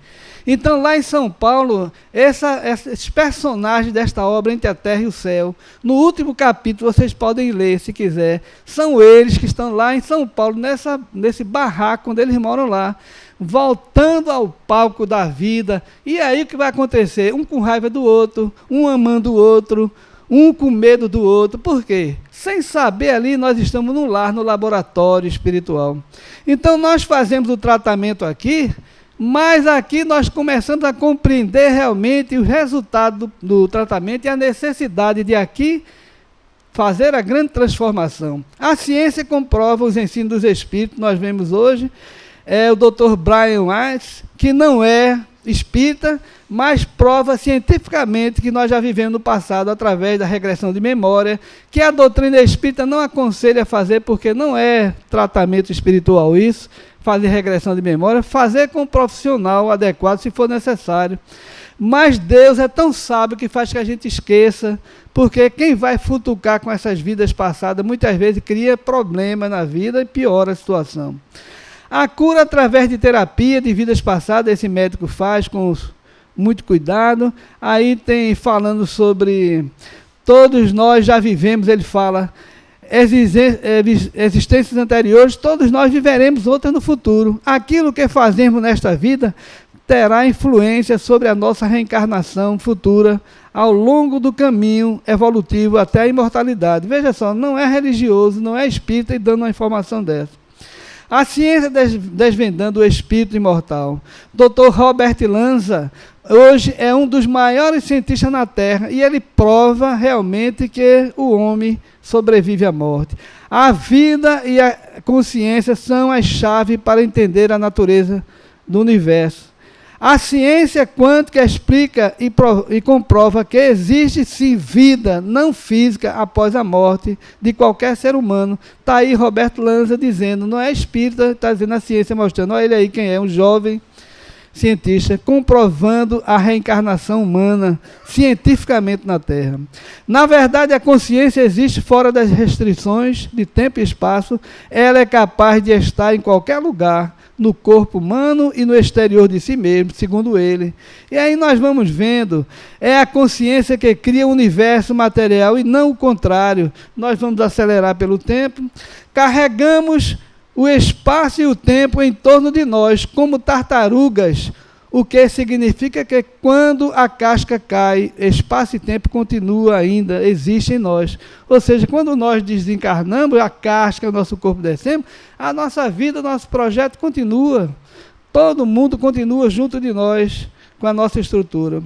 Speaker 3: Então, lá em São Paulo, esses personagens desta obra, Entre a Terra e o Céu, no último capítulo, vocês podem ler, se quiser, são eles que estão lá em São Paulo, nesse barraco onde eles moram lá, voltando ao palco da vida. E aí o que vai acontecer? Um com raiva do outro, um amando o outro, um com medo do outro. Por quê? Sem saber ali, nós estamos no lar, no laboratório espiritual. Então, nós fazemos o tratamento aqui, mas aqui nós começamos a compreender realmente o resultado do tratamento e a necessidade de aqui fazer a grande transformação. A ciência comprova os ensinos dos espíritos, nós vemos hoje, o Dr. Brian Weiss, que não é espírita, mas prova cientificamente que nós já vivemos no passado através da regressão de memória, que a doutrina espírita não aconselha a fazer, porque não é tratamento espiritual isso, fazer regressão de memória, fazer com um profissional adequado se for necessário. Mas Deus é tão sábio que faz que a gente esqueça, porque quem vai futucar com essas vidas passadas muitas vezes cria problema na vida e piora a situação. A cura através de terapia de vidas passadas, esse médico faz com muito cuidado. Aí tem falando sobre todos nós já vivemos, ele fala, existências anteriores, todos nós viveremos outras no futuro. Aquilo que fazemos nesta vida terá influência sobre a nossa reencarnação futura ao longo do caminho evolutivo até a imortalidade. Veja só, não é religioso, não é espírita e dando uma informação dessa. A ciência desvendando o espírito imortal. Dr. Robert Lanza, hoje é um dos maiores cientistas na Terra, e ele prova realmente que o homem sobrevive à morte. A vida e a consciência são as chaves para entender a natureza do universo. A ciência quântica explica e comprova que existe sim vida não física após a morte de qualquer ser humano. Está aí Roberto Lanza dizendo, não é espírita, está dizendo a ciência, mostrando, olha ele aí quem é, um jovem cientista, comprovando a reencarnação humana cientificamente na Terra. Na verdade, a consciência existe fora das restrições de tempo e espaço, ela é capaz de estar em qualquer lugar, no corpo humano e no exterior de si mesmo, segundo ele. E aí nós vamos vendo, é a consciência que cria o universo material e não o contrário. Nós vamos acelerar pelo tempo, carregamos o espaço e o tempo em torno de nós, como tartarugas, o que significa que quando a casca cai, espaço e tempo continua ainda, existe em nós. Ou seja, quando nós desencarnamos, a casca, o nosso corpo descemos, a nossa vida, o nosso projeto continua. Todo mundo continua junto de nós, com a nossa estrutura.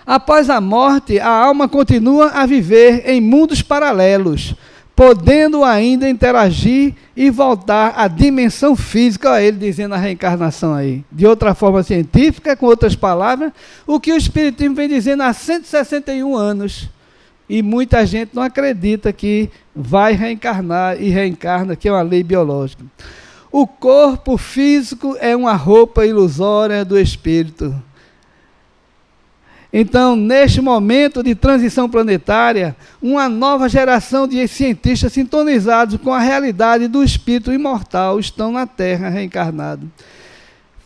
Speaker 3: Após a morte, a alma continua a viver em mundos paralelos, podendo ainda interagir e voltar à dimensão física, olha ele dizendo a reencarnação aí, de outra forma científica, com outras palavras, o que o Espiritismo vem dizendo há 161 anos, e muita gente não acredita que vai reencarnar e reencarna, que é uma lei biológica. O corpo físico é uma roupa ilusória do espírito. Então, neste momento de transição planetária, uma nova geração de cientistas sintonizados com a realidade do espírito imortal estão na Terra reencarnados.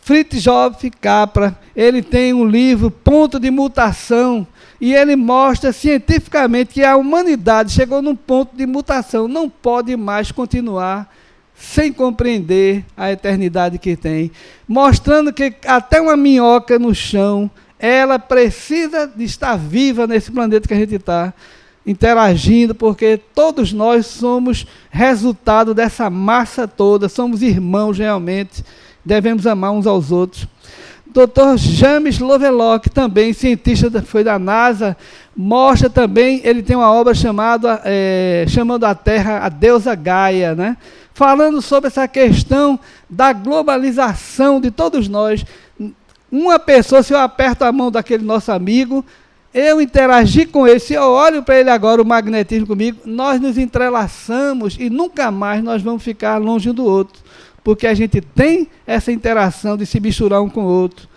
Speaker 3: Fritjof Capra, ele tem um livro, Ponto de Mutação, e ele mostra cientificamente que a humanidade chegou num ponto de mutação, não pode mais continuar sem compreender a eternidade que tem, mostrando que até uma minhoca no chão, ela precisa de estar viva nesse planeta que a gente está, interagindo, porque todos nós somos resultado dessa massa toda, somos irmãos realmente, devemos amar uns aos outros. Dr. James Lovelock, também cientista, foi da NASA, mostra também, ele tem uma obra chamando a Terra a deusa Gaia, né? Falando sobre essa questão da globalização de todos nós. Uma pessoa, se eu aperto a mão daquele nosso amigo, eu interagi com ele, se eu olho para ele agora, o magnetismo comigo, nós nos entrelaçamos e nunca mais nós vamos ficar longe um do outro, porque a gente tem essa interação de se misturar um com o outro.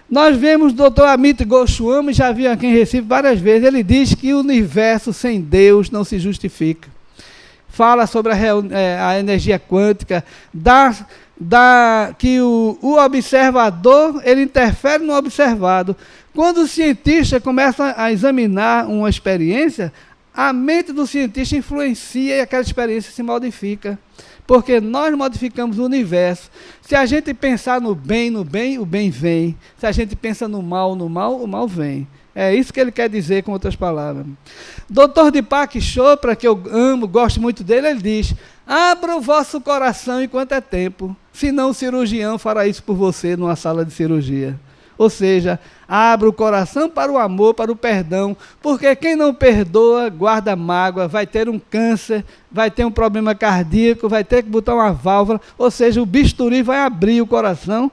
Speaker 3: Nós vemos o Dr. Amit Goswami, já vi aqui em Recife várias vezes, ele diz que o universo sem Deus não se justifica. Fala sobre a energia quântica, que o observador, ele interfere no observado. Quando o cientista começa a examinar uma experiência, a mente do cientista influencia e aquela experiência se modifica. Porque nós modificamos o universo. Se a gente pensar no bem, o bem vem. Se a gente pensa no mal, o mal vem. É isso que ele quer dizer, com outras palavras. Dr. Deepak Chopra, que eu amo, gosto muito dele, ele diz: abra o vosso coração enquanto é tempo, senão o cirurgião fará isso por você numa sala de cirurgia. Ou seja, abra o coração para o amor, para o perdão, porque quem não perdoa, guarda mágoa, vai ter um câncer, vai ter um problema cardíaco, vai ter que botar uma válvula, ou seja, o bisturi vai abrir o coração,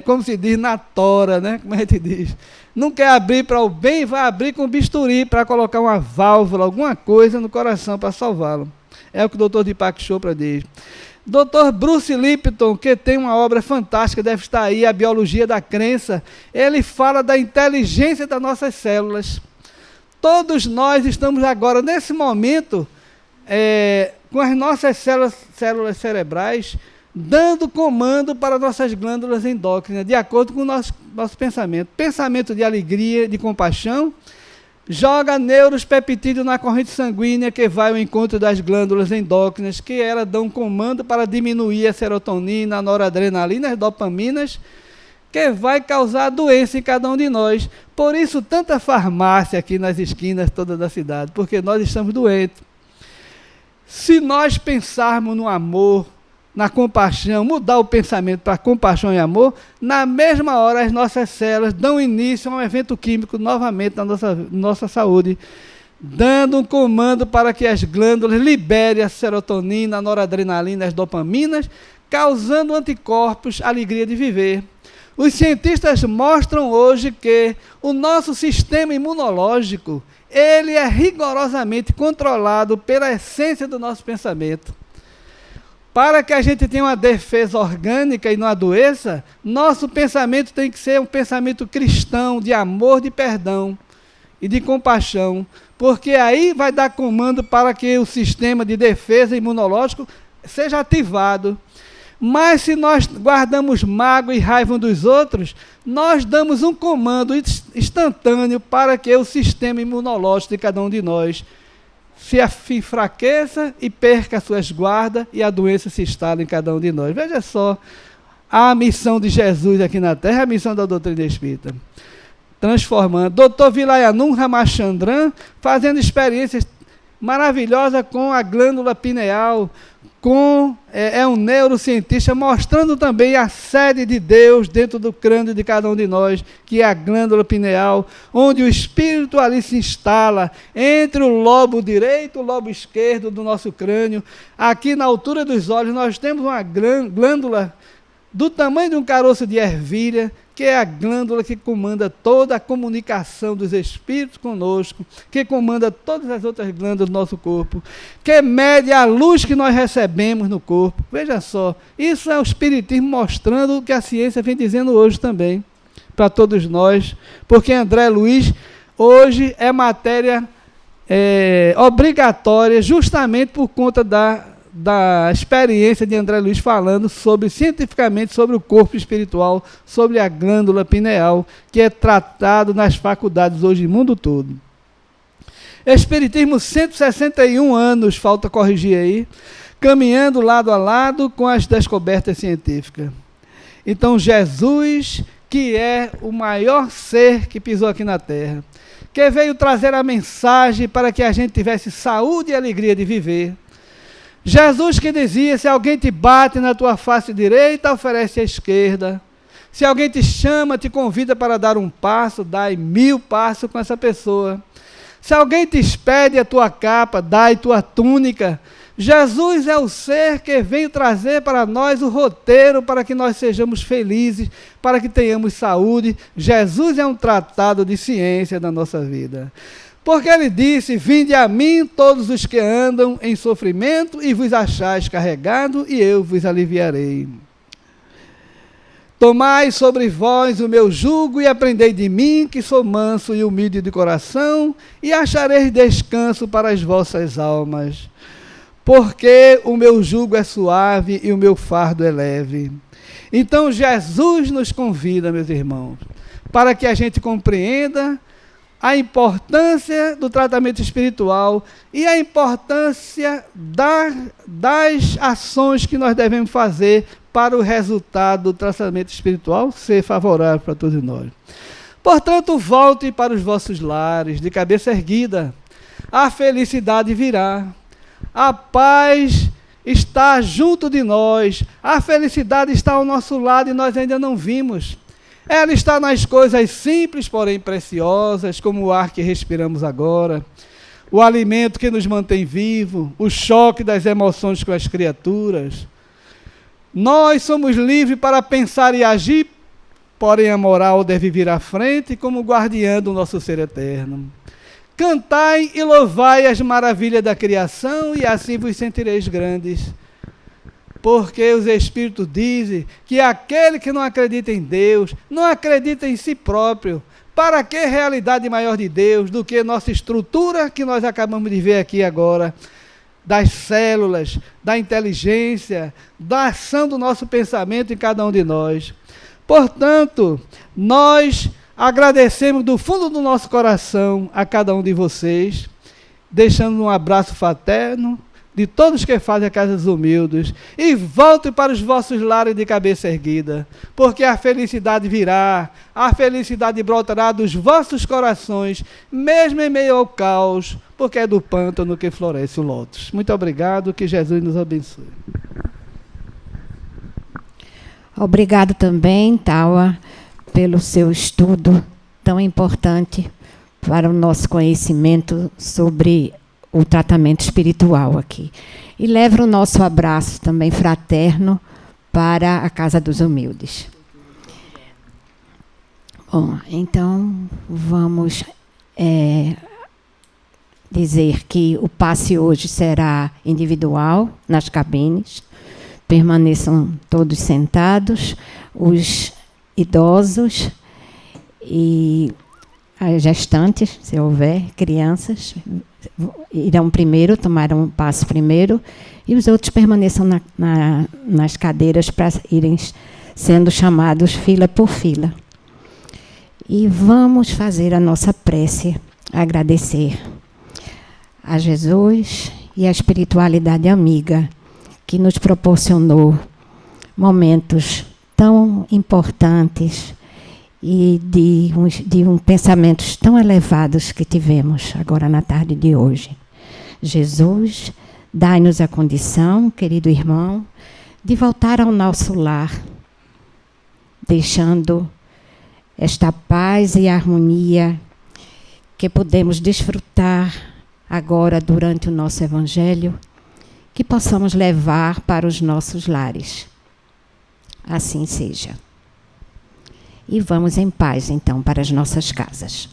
Speaker 3: como se diz, na tora, né? Como a gente diz. Não quer abrir para o bem, vai abrir com bisturi para colocar uma válvula, alguma coisa no coração para salvá-lo. É o que o Dr. Deepak Chopra diz. Dr. Bruce Lipton, que tem uma obra fantástica, deve estar aí, A Biologia da Crença, ele fala da inteligência das nossas células. Todos nós estamos agora, nesse momento, com as nossas células cerebrais, dando comando para nossas glândulas endócrinas, de acordo com o nosso pensamento. Pensamento de alegria, de compaixão, joga neuropeptídeo na corrente sanguínea que vai ao encontro das glândulas endócrinas, que elas dão comando para diminuir a serotonina, a noradrenalina, as dopaminas, que vai causar doença em cada um de nós. Por isso, tanta farmácia aqui nas esquinas todas da cidade, porque nós estamos doentes. Se nós pensarmos no amor, na compaixão, mudar o pensamento para compaixão e amor, na mesma hora as nossas células dão início a um evento químico novamente na nossa saúde, dando um comando para que as glândulas liberem a serotonina, a noradrenalina, as dopaminas, causando anticorpos, alegria de viver. Os cientistas mostram hoje que o nosso sistema imunológico, ele é rigorosamente controlado pela essência do nosso pensamento. Para que a gente tenha uma defesa orgânica e não adoeça, nosso pensamento tem que ser um pensamento cristão, de amor, de perdão e de compaixão, porque aí vai dar comando para que o sistema de defesa imunológico seja ativado. Mas se nós guardamos mágoa e raiva dos outros, nós damos um comando instantâneo para que o sistema imunológico de cada um de nós se enfraqueça e perca as suas guardas e a doença se instala em cada um de nós. Veja só a missão de Jesus aqui na Terra, a missão da doutrina espírita. Transformando. Dr. Vilayanand Ramachandran fazendo experiências maravilhosas com a glândula pineal, é um neurocientista mostrando também a sede de Deus dentro do crânio de cada um de nós, que é a glândula pineal, onde o espírito ali se instala entre o lobo direito e o lobo esquerdo do nosso crânio. Aqui na altura dos olhos nós temos uma glândula do tamanho de um caroço de ervilha, que é a glândula que comanda toda a comunicação dos espíritos conosco, que comanda todas as outras glândulas do nosso corpo, que mede a luz que nós recebemos no corpo. Veja só, isso é o espiritismo mostrando o que a ciência vem dizendo hoje também, para todos nós, porque André Luiz hoje é matéria obrigatória, justamente por conta da experiência de André Luiz falando cientificamente sobre o corpo espiritual, sobre a glândula pineal, que é tratado nas faculdades hoje no mundo todo. Espiritismo, 161 anos, falta corrigir aí, caminhando lado a lado com as descobertas científicas. Então, Jesus, que é o maior ser que pisou aqui na Terra, que veio trazer a mensagem para que a gente tivesse saúde e alegria de viver. Jesus que dizia: se alguém te bate na tua face direita, oferece a esquerda. Se alguém te chama, te convida para dar um passo, dai 1000 passos com essa pessoa. Se alguém te pede a tua capa, dai tua túnica. Jesus é o ser que veio trazer para nós o roteiro para que nós sejamos felizes, para que tenhamos saúde. Jesus é um tratado de ciência da nossa vida. Porque ele disse: vinde a mim todos os que andam em sofrimento e vos achais carregado, e eu vos aliviarei. Tomai sobre vós o meu jugo e aprendei de mim, que sou manso e humilde de coração, e achareis descanso para as vossas almas. porque o meu jugo é suave e o meu fardo é leve. Então Jesus nos convida, meus irmãos, para que a gente compreenda a importância do tratamento espiritual e a importância das ações que nós devemos fazer para o resultado do tratamento espiritual ser favorável para todos nós. Portanto, volte para os vossos lares, de cabeça erguida. A felicidade virá. A paz está junto de nós. A felicidade está ao nosso lado e nós ainda não vimos. Ela está nas coisas simples, porém preciosas, como o ar que respiramos agora, o alimento que nos mantém vivo, o choque das emoções com as criaturas. Nós somos livres para pensar e agir, porém a moral deve vir à frente como guardiã do nosso ser eterno. Cantai e louvai as maravilhas da criação e assim vos sentireis grandes. Porque os Espíritos dizem que aquele que não acredita em Deus, não acredita em si próprio. Para que realidade maior de Deus do que nossa estrutura que nós acabamos de ver aqui agora, das células, da inteligência, da ação do nosso pensamento em cada um de nós. Portanto, nós agradecemos do fundo do nosso coração a cada um de vocês, deixando um abraço fraterno de todos que fazem a Casa dos Humildes, e volte para os vossos lares de cabeça erguida, porque a felicidade virá, a felicidade brotará dos vossos corações, mesmo em meio ao caos, porque é do pântano que floresce o lótus. Muito obrigado, que Jesus nos abençoe.
Speaker 1: Obrigado também, Tawa, pelo seu estudo tão importante para o nosso conhecimento sobre o tratamento espiritual aqui. E leva o nosso abraço também fraterno para a Casa dos Humildes. Bom, então vamos dizer que o passe hoje será individual nas cabines. Permaneçam todos sentados, os idosos e as gestantes, se houver, crianças, irão primeiro, tomarão um passo primeiro, e os outros permaneçam nas cadeiras para irem sendo chamados fila por fila. E vamos fazer a nossa prece, agradecer a Jesus e a espiritualidade amiga que nos proporcionou momentos tão importantes e de pensamentos tão elevados que tivemos agora na tarde de hoje. Jesus, dai-nos a condição, querido irmão, de voltar ao nosso lar, deixando esta paz e harmonia que podemos desfrutar agora durante o nosso Evangelho, que possamos levar para os nossos lares. Assim seja. E vamos em paz, então, para as nossas casas.